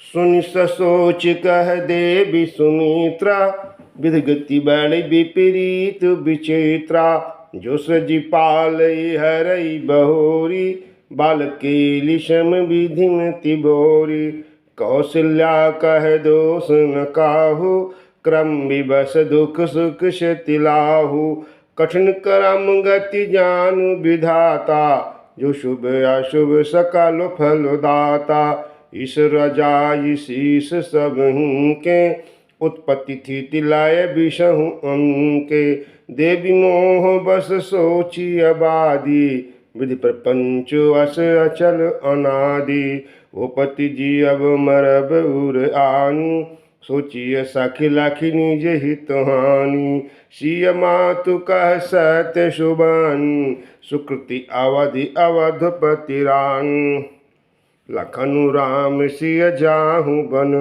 सुनि ससोच कह देवी सुमित्रा, विधगति बड़ि विपरीत विचित्रा। जो सजी पालई हरई बहोरी, बालकेली सम विधिमति बोरी। कौशल्या कह दोष न काहू, क्रम विवश दुख सुख क्षति लाहू। कठिन करम गति जानु विधाता, जो शुभ अशुभ सकल फल दाता। ईश्वर जाई शीस सबहु के, उत्पत्ति थी तिलय विषहु अंके। देवी मोह बस सोची अबादी, विधि प्रपंच अस अचल अनादि। ओ पति जी अब मरब उर आनी, सोचिए सखी लखी निज हित हानि। सिय मातु कह सत्य शुभानी, सुकृति अवधि अवधपति रानी। लखनु राम सिय जाहु बन,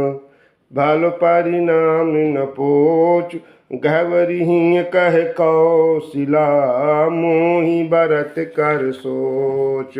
भल परिणाम न पोच। गहवरी कह कौशिला, मोहि भरत कर सोच।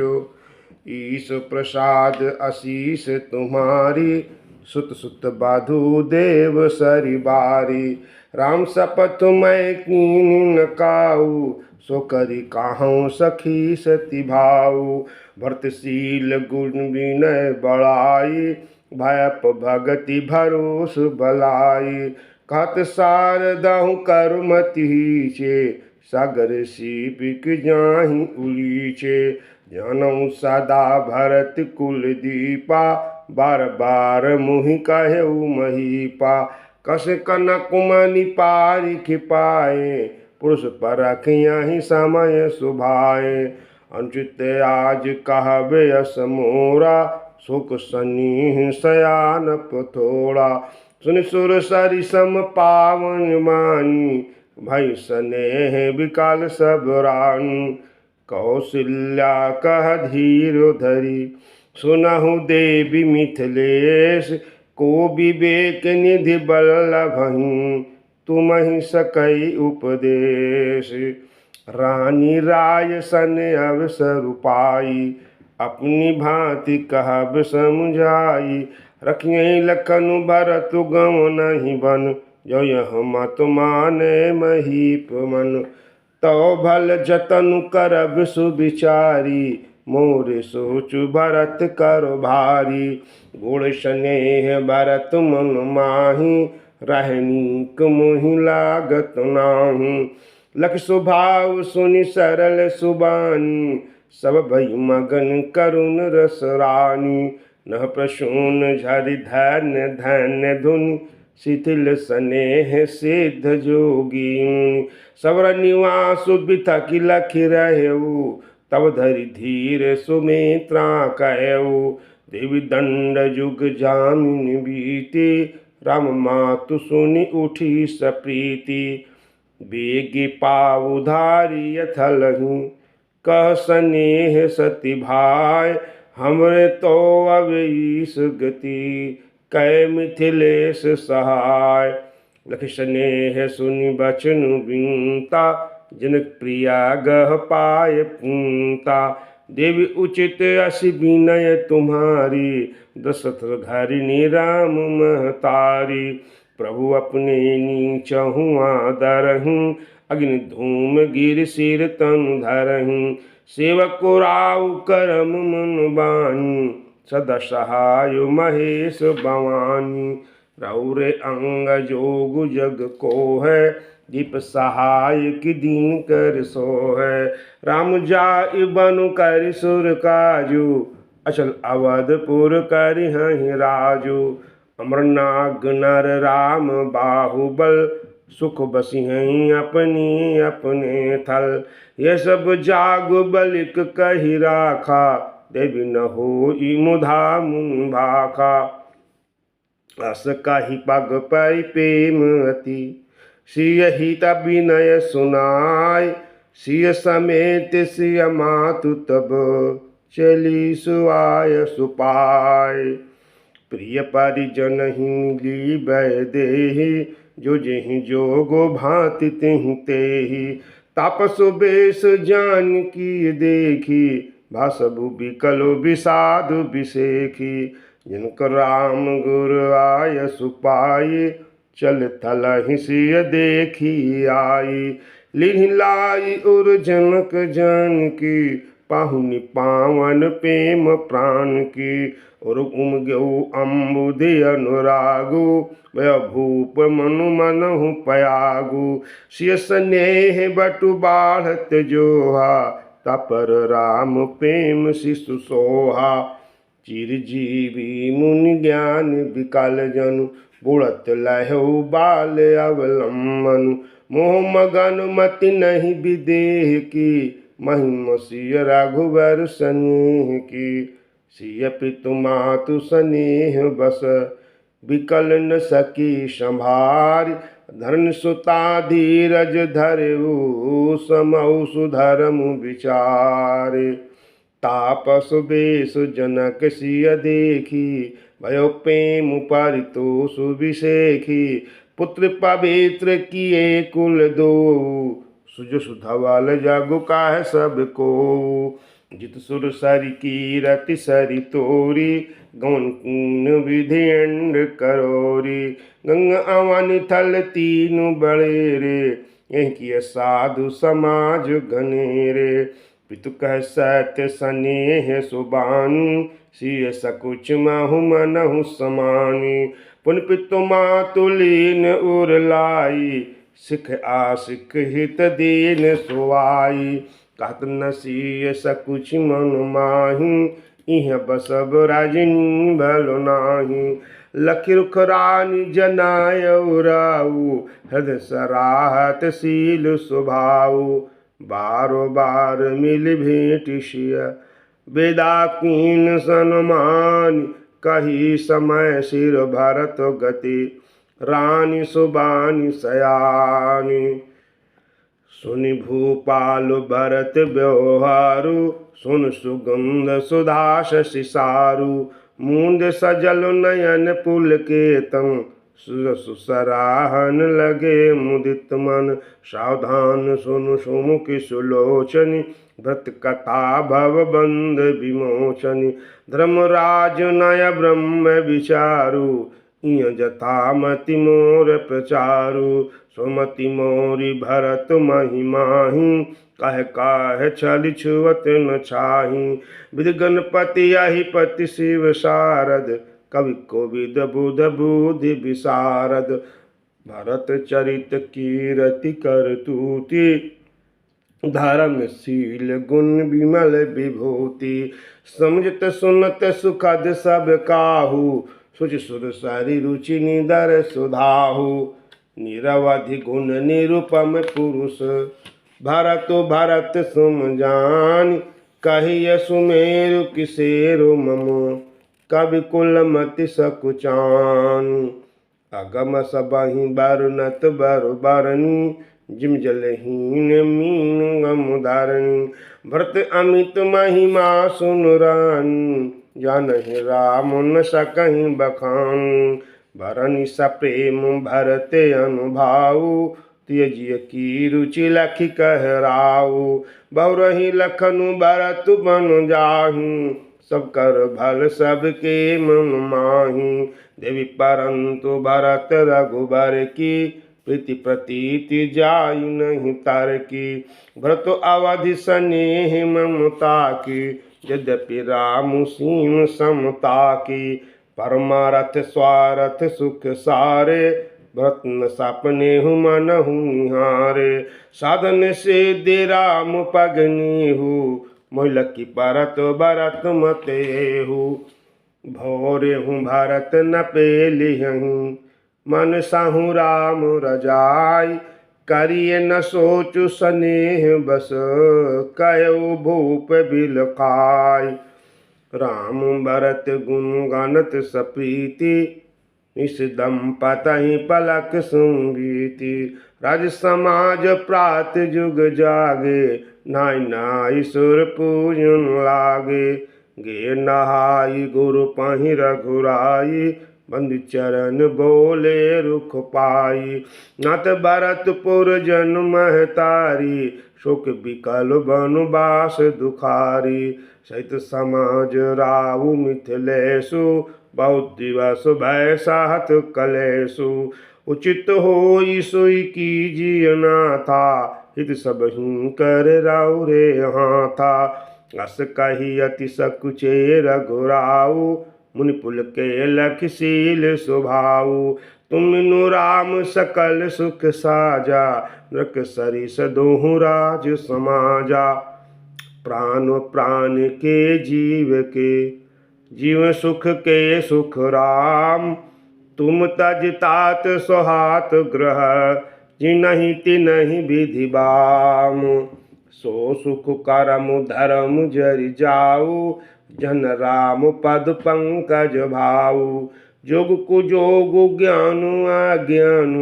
ईश प्रसाद आशीष तुम्हारी, सुत सुत बाधु देव सरि बारी। राम शपथ मैं कीन न काऊ, सो करी काहूँ सखी सती भाऊ। भरतशील गुण विनय बड़ाई, भयप भगति भरोस बलाई। कहत सारदहु करमति छे, सागर सीपिक जाहि उलीछे। जानऊ सदा भरत कुल दीपा, बार बार मुहि कहेऊ महीपा। कस कनक मणि पारिख पाए, पुरुष परखियाहि समय सुभाए। अनुचित आज कहबे यस मोरा, सुख सनीह शयान पथोड़ा। सुनि सुर सरि सम पावन मानी, भई स्नेह विकल सब रानी। कौशल्या कह धीर धरी, सुनहु देवी मिथिलेश। को विवेक निधि बल्लभहि, तुमहि सकई उपदेश। रानी राय सन अवसर पाई, अपनी भांति कहब समझाई। रखिए लखनु भरत गम नहीं बन, जो यह मत माने महीप मन। तो भल जतन करब सुविचारी, मोर सोचु भरत करो भारी। गुण स्नेह भरत मन माही, रहनीक मोहि लागत नाही। लख स्वभाव सुनि सरल सुबानी, सब भई मगन करुण रस रानी। नह प्रसून झरि धन्य धन्य धुनि, शिथिल स्नेह सिद्ध जोगी। सवर निवास बिथकि लखि रहेऊ, तब धरि धीर सुमित्रा कहेऊ। देवी दंड जुग जामिन बीती, राम मातु सुनि उठी सप्रीति। बेगी पाऊ धारी यथलहि, कह स्नेह सती भाय। हमरे तो अब ईस गति, कै मिथिलेश सहाय। लख स्नेह सुनि बचनु विनता, जनक प्रिया गह पाय पूंता। देवी उचित असी विनय तुम्हारी, दशरथ घरिणी राम महतारी। प्रभु अपने नीचहु आदरहु, अग्नि धूम गिर सिर तनु धरहु। सेवक राव करम मन बानी, सदा सहाय महेश भवानी। रौरे अंग जोग जग को है, दीप सहाय की दीन कर सो है। राम जाय बनु कर सुर काजू, अचल अवधपुर कर हहि राजू। अमरनाग नर राम बाहुबल, सुख बसिहं अपनी अपने थल। ये सब जाग बलिक कहि राखा, देवी न होई मुधा मुनि भाखा। अस कहि पग पै प्रेम अति, सिय हित विनय सुनाय। सिय समेत सिय मातु तब, चली सुआय सुपाय। प्रिय परिजन ही मिली देहि, जो जेहि जोगो भांति तेहि तेहि। तापस बेश जान की देखी, भासबु बिकलो विषाद विषेखी। जिनको राम गुरु आय सुपाई, चल थल हिसिय देखी आई। लिहि लाई उर जनक जन की, पाहुनि पावन प्रेम प्राण की। और उमग्यो अम्बुधि अनुरागु, वह भूप मनु मनहु पयागु। सिय स्नेह बटु बाढ़त जोहा, तपर राम प्रेम शिशु सोहा। चिरजीवी मुनि ज्ञान विकल जनु, बुढ़त लहु बाल अवलंबन। मोह मगन मति नहीं विदेह की, महिम सिय रघुवर स्नेह की। सिय पितु मातु स्नेह बस, विकल न सकी संभार। धन सुता धीरज धरऊ, समऊ सुधर्म विचार। तापस बेस जनक सिय देखी, भयो प्रेम परितोष विषेखी। पुत्र पवित्र किए कुल दो, सुज सुधवल जगु काह सब को। जित सुर सरि कीरति सरि तोरी, गौन कून विधि अंड करोरी। गंगा अवन थल तीनु बड़े रे, यही किय साधु समाज घनेरे। पितु कह सत्य स्नेह सुबानी, सिय सकुच महु मनहु समानी। पुन पितु मातु लीन उर लाई, सिख आशिक हित दीन सुवाई। कहत न सिय सकुच मन माही, इह बसब राजनी भलो नाही। लखि रुख रानी जनाय उराऊ, हृदय सराहत शील स्वभाऊ। बारो बार मिल भेंट सिय, बेदा कीन सनमानी। कही समय सिर भरत गति, रानी सुबानी सयानी। सुनि भूपाल भरत व्यवहारु, सुन सुगंध सुधा शशि सारु। मूंद सजल नयन पुलकेतन, सुसराहन लगे मुदित मन। सावधान सुनु सुमुखि सुलोचनि, व्रत कथा भव बंध विमोचनि। धर्मराज नय ब्रह्म विचारु, इय जथामति मोर प्रचारु। सुमति मोरि भरत महिमाहि, कह काह छल छुअत न छाहि। विधि गणपति अहिपति शिव शारद, कवि कोविद बुध बुद्धि विशारद। भरत चरित कीरति कर तूति, धर्मशील गुण विमल विभूति। समझत सुनत सुखद सब काहू, सुच सुर सरि रुचि निदर सुधाहु। निरवधि गुण निरुपम पुरुष, भरत भरत सुम जानि। कहिय सुमेरु किसेरु मम, कवि कुल मति सकुचान। अगम सबहि बरनत बर बरनी, जिम जलहीन मीन गम धारणी। भरत अमित महिमा सुनु रानी, जानहि राम न सकहि बखान। भरनि सप्रेम भरत अनुभाऊ, त्यजिय की रुचि लखि कहराऊ। बहुरहि लखनु भरत बन जाहि, सब कर भल सबके मन माही। देवी परंतु भरत रघुबर की, प्रीति प्रतीति जाय नहीं तार की। भरत अवधि स्नेह ममता की, यद्यपि राम सीम समता की। परमारथ स्वारथ सुख सारे, भरत न सपने मनहु निहारे। साधन से दे राम पगनीहु, मोलकी परत भरत मतेहु। भोरे हूँ भरत न पेलिहूँ, मन साहू राम रजाई। करिए न सोचु स्नेह बस, कयो भूप बिलखाई। राम भरत गुण गानत सप्रीति, इस दंपतहि पलक संगीति। राज समाज प्रात जुग जागे, नाई नाई सुर पूजन लागे। गे नहाई गुरु पहि रघुराई, बंद चरण बोले रुख पाई। नाथ भरतपुर जन महतारी, शोक बिकल बनवास दुखारी। सहित समाज राहु मिथिलेशु बहुत दिवस भय साहत कलेशु। उचित होई सोई कीजिए नाथा हित सब ही कर राउ रे यहाँ था। अस कही अति सकुचे रघुराऊ मुनि पुल के लखशील स्वभाव। तुम राम सकल सुख साजा नृक सरिस दोहु राज समाजा। प्राण प्राण के जीव सुख के सुख राम। तुम तज तात सोहात ग्रह जिनहि तिनहि विधि बाम। सो सुख करम धर्म जरि जाऊ जन राम पद पंकज भाऊ। जोग कुजोग ज्ञान अज्ञान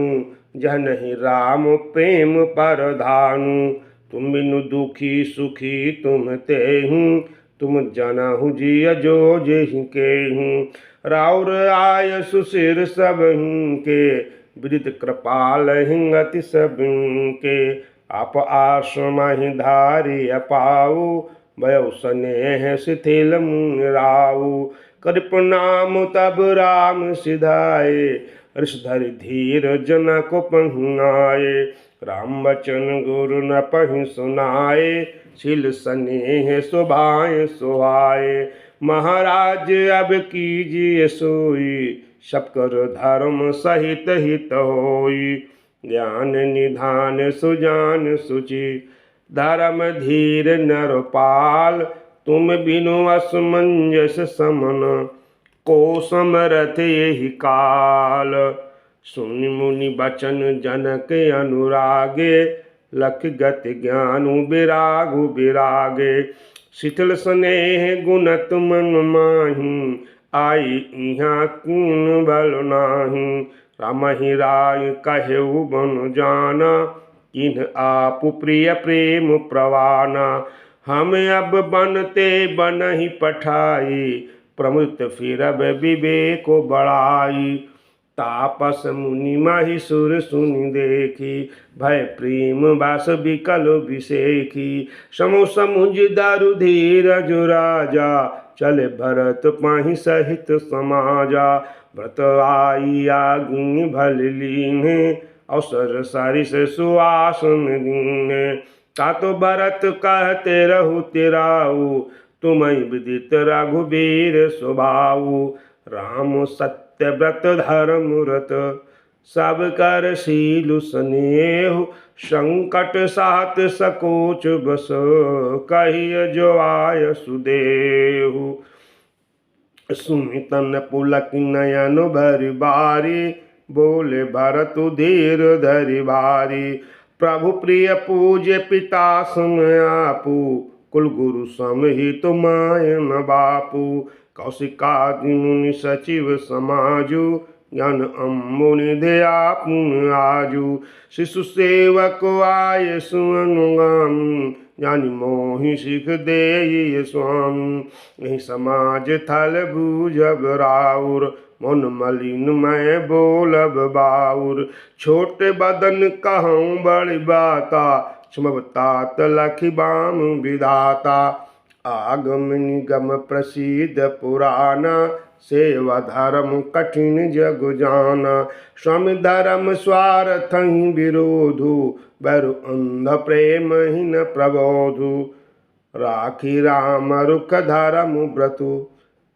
जनहि राम प्रेम परधानु। तुम बिनु दुखी सुखी तुम तेहु तुम जनहु जिय जो जेहि केहु। राउर आय सुशिर सबहि के विदित कृपाल हिंगति सबके। आप आस महि धारि अपाऊ भयो स्नेह शिथिल मुनिराऊ। कर प्रणाम तब राम सिधाए ऋष धरि धीर जनक पहुँआए। राम बचन गुरु न पहि सुनाए शील स्नेह सुभाए सुहाए। महाराज अब कीजिए सोई सब कर धर्म सहित हित होई। ज्ञान निधान सुजान सुचि धर्म धीर नरपाल। तुम बिनु असमंजस समन को समरथ यही काल। सुनि मुनि बचन जनक अनुरागे लख गति ज्ञानु विरागु विरागे। शिथिल स्नेह गुणत मन माहि आई इहाँ कीन बल नाही। राम ही राय कहेउ बन जाना किन्ह आप प्रिय प्रेम प्रवाना। हम अब बनते बनहि पठाई प्रमुत फिरब विवेक बढ़ाई। तापस मुनि माहिसुर सुनि देखी भय प्रेम बास बिकल विसेखी। समु समुझ दारु धीरज राजा चले भरत पाहि सहित समाजा। व्रत आई आज्ञा भल लीन्हे अवसर सारिस सुआसन दीन्हे। तातो भरत कहते रहु तिराऊ तुम्हें विदित रघुबीर स्वभाव। राम सत्य व्रत धर्म व्रत सब कर शील स्नेह। संकट सात सकोच बस कहिय जो आय सुदेहु। सुमितन पुलक नयन भरि बारी बोले भरत धीर धरि भारी। प्रभु प्रिय पूज्य पिता सम आपू कुल गुरु समहित मायन बापू। कौशिकादि मुनि सचिव समाजु ज्ञान अम्बुनि दया पुन आजु। शिशु सेवक आय सुअनुगामी ज्ञानी मोहि सिख दे स्वामी। यही समाज थल बूझब राउर मन मलिन मैं बोलब बाउर। छोटे बदन कहूँ बड़ी बाता सुमब तात लखि बाम विधाता। आगम निगम प्रसिद्ध पुराना सेवा धर्म कठिन जग जाना। स्वामी धर्म स्वार्थ ही विरोधु बैरु अंध प्रेम ही न प्रबोधु। राखी राम रुख धर्म व्रतु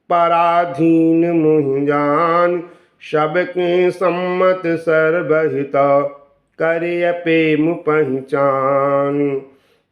पराधीन मुहि जान। सबके सम्मत सर्वहित करिय प्रेम पहचान।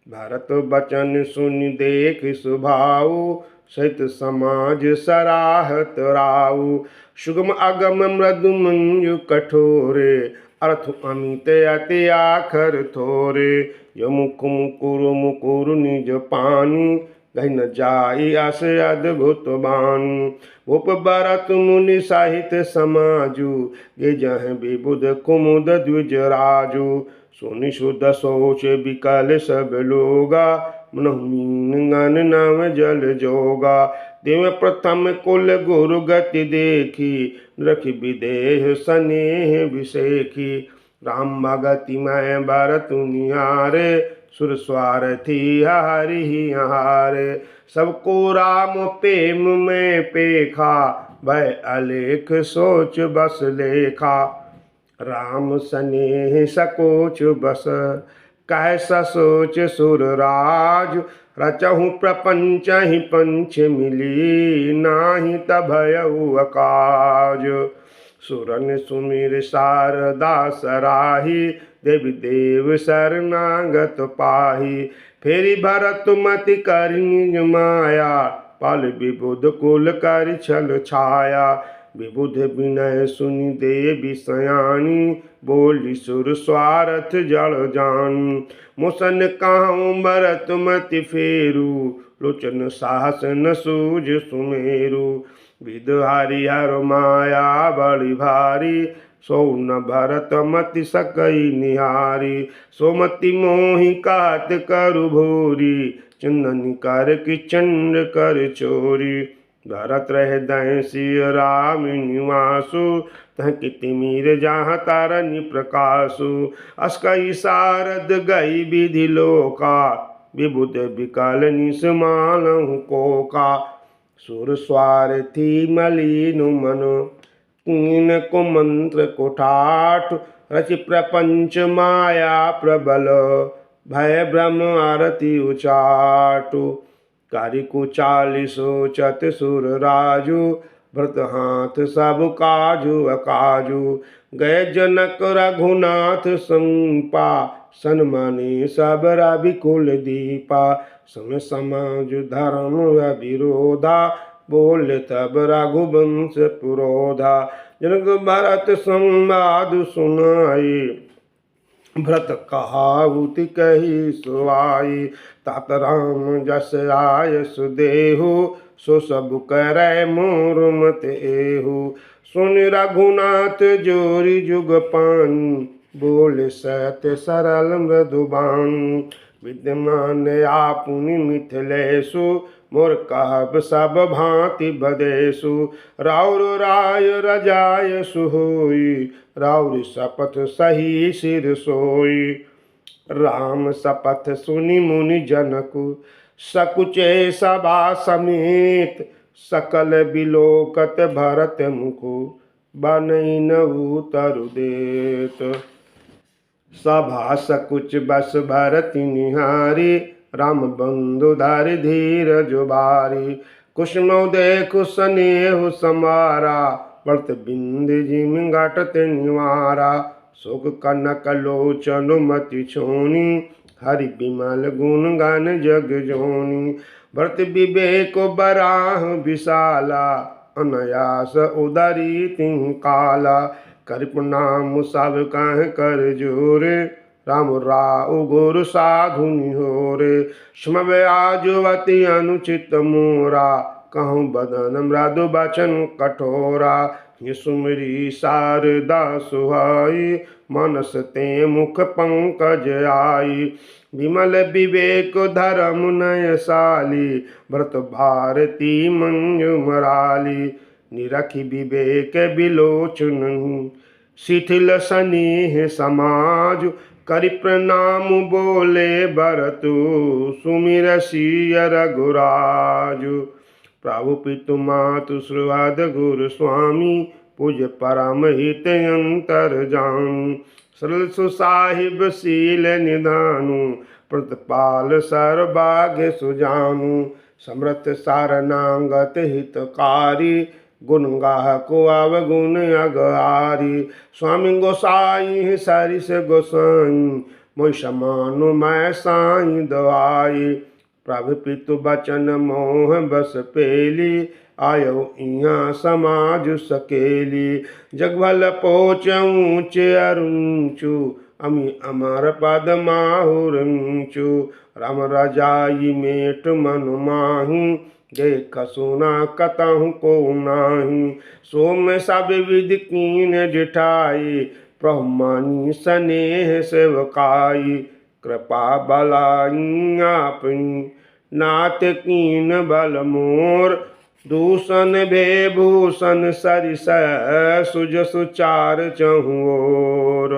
भरत बचन सुनि देख सुभाऊ सहित समाज सराहत राऊ। सुगम अगम मृदु मंजु कठोरे अर्थ अमित अति आखर थोरे। यो मुख मुकुरु निज पानी कहीं न जाई अस अद्भुत बानी। भूप भरत मुनि साहित्य समाजु ये जह विबुध कुमुद द्विज राजु। सुनि सुध सोच विकल सब लोगा मनहुमीन गन नव जल जोगा। देव प्रथम कुल गुरु गति देखी रखि विदेह स्नेह विसेखी। राम भगति मैं भरत निहारे सुर स्वार्थी हरि हारे। सबको राम प्रेम में पेखा, भय अलेख सोच बस लेखा। राम स्नेह सकोच बस, कैसा सोच सुरराज। रचहु प्रपंच ही पंच मिली, नाही तभयउ अकाज। सुरन सुमिर शारदा सराही, देवी देव शरणागत पाही। फेरि भरत मति कर निज माया, पाल विबुध कुल कर छल छाया। विबुध विनय सुनि देवी सयानी, बोली सुर स्वार्थ जड़ जानी। मुसन कहूँ भरत मति फेरू, लोचन साहस न सूझ सुमेरु। विद हरिहर माया बड़ी भारी, सो न भरत मति सकई निहारी। सोमति मोहि कात करु भूरी, चंदन कर कि चंड कर चोरी। भरत हृदय सिय राम निवासु, तह तिमिर जहाँ तारनि प्रकाशु। अस कई सारद गई विधि लोका, विबुध विकल निस मानहु कोका। सुर स्वार्थी मलिन मन, कीन को मंत्र को ठाठ। रचि प्रपंच माया प्रबल, भय भ्रम आरती उचाटु। कारिकु 40 चत सुर राजु, भरत हाथ सब काजु अकाजु। गए जनक रघुनाथ संपा, सन्माने सब रविकुल दीपा। सम समाज धर्म अविरोधा, बोले तब रघुवंश पुरोधा। जनक भरत संवाद सुनाई, भरत कहावुति कही सुआई। तात राम जस आय सुदेहु, सो सब करे मोर मत एहु। सुन रघुनाथ जोरी जुग पानी, बोले सत्य सरल मृदुबानी। विद्यमान आपुनि मिथिलेषु, मोर कहब सब भांति बदेषु। राउर राय रजाय सुहोई, राउर शपथ सही सिर सोई। राम शपथ सुनि मुनि जनकु, सकुचे सभा समेत। सकल बिलोकत भरत मुखु, बनई न उतरु देत। सभा सकुच बस भरति निहारी, राम बंधु धरि धीरज बारी। कुसुमौ देखु स्नेहु समारा, व्रत बिंद जिमि घटत निवारा। शोक कनक लोचन मति छोनी, हरि विमल गुण गान जग जोनी। भरत विवेक बराह विशाला, अनायास उदरी तिहुँ काला। कर प्रणाम सब कह कर जोरे, राम राउ गुरु साधु निहोरे। क्षम आजुवति अनुचित मोरा, कहूँ बदन मृदु बचन कठोरा। ये सुमरी शारदा सुहाई, मनस ते मुख पंकज आई। विमल विवेक धर्म नयशाली, भरत भारती मंजु मराली। निरखि विवेक बिलोचन, शिथिल स्नेह समाज। करि प्रणाम बोले भरतु, सुमिर सिय रघुराजु। प्रभु पितु मातु सुहृद गुरु स्वामी, पूज परम हित अंतरजामी। सरल सुसाहिब शील निधानु, प्रतिपाल सर्वभाग्य सुजानु। समृत सारनागत हितकारी, गुण गाहको अवगुण अगारी। स्वामी गोसाई सरिस गोसाई, मोहि समानु मैं साई दवाई। प्रभु पितु बचन मोह बस पेली, आयो इहाँ समाज सकेली। जगभल पोच ऊँच अरुंचु, अमि अमर पद माहुरंचु। राम रजाई मेट मनु माही, देख सुना कतहु को नाही। सोम सब विधि कीन जिठाई, प्रभु मानी स्नेह सेवकाई। कृपा बलाई आपनी, नाथ कीन बल मोर। दूषण भेभूषण सरिस, सुज सुचार चहुओर।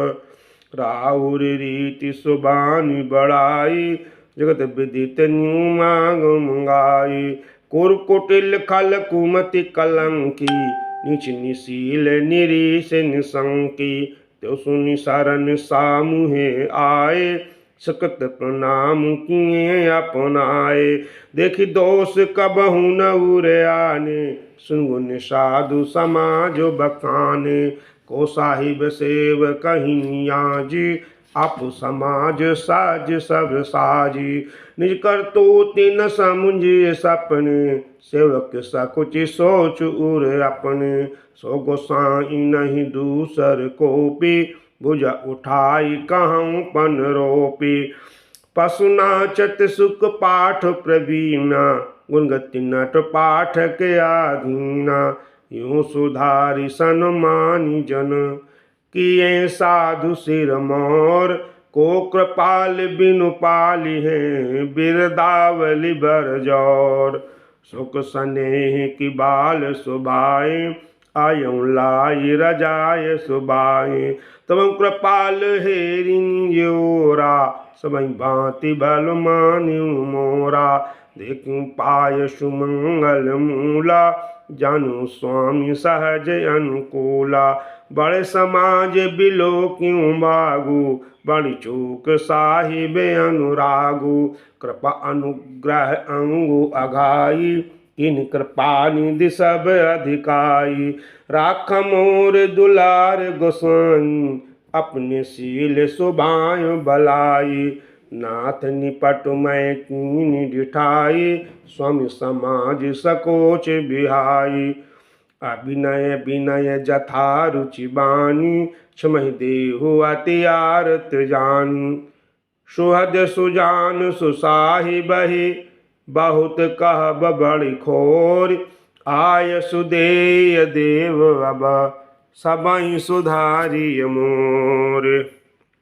राहुर रीति सुबानी बढ़ाई, जगत विदित न्यू मांग मंगाई। कुरकुटिल खल कुमति कलंकी, नीच निशील निरीश निशंकी। त्यो सुनि शरण सामुहे आए, सकत प्रणाम किए अपनाए। देखि दोष कबहु न उरे आने, सुन साधु समाज बखाने। को साहिब सेव कहिया जी, आप समाज साज सब साजी। निज कर तो तिन समुझे सपने, सेवक सकुच सोच उर अपने। सो गोसाई नहीं दूसर कोपी, भुजा उठाई कहूँ पन रोपी। पशु नाचत सुख पाठ प्रवीणा, गुणगति नट पाठ के आधीना। यूं सुधारी सन्मानी जन, किए साधु सिर मोर। को कृपाल बिनु पाली है, बिरदावली बर जोर। सुख स्नेह की बाल सुबाए, आयु लाई रजाय सुबाए। तब कृपाल हेरिन जोरा, सबई भांति बल मान्यु मोरा। देखूं पाय सुमंगल मूला, जानू स्वामी सहज अनुकूला। बड़े समाज बिलो क्यों बागू, बड़ी चूक साहिब अनुरागू। कृपा अनुग्रह अंगु अघाई, इन कृपा निधि सब अधिकाई। राख मोर दुलार गोसाई, अपने सील सुभाय बलाई। नाथ निपट मैं कीन डिठाई, स्वामी समाज सकोच बिहाई। अभिनय विनय जथा रुचि बानी, क्षमहि देहु अति आरत जानी। सुहद सुजान सुसाहिबहि, बहुत कहब बड़ी खोर। आय सुदेय देव अब, सबई सुधारिय मोर।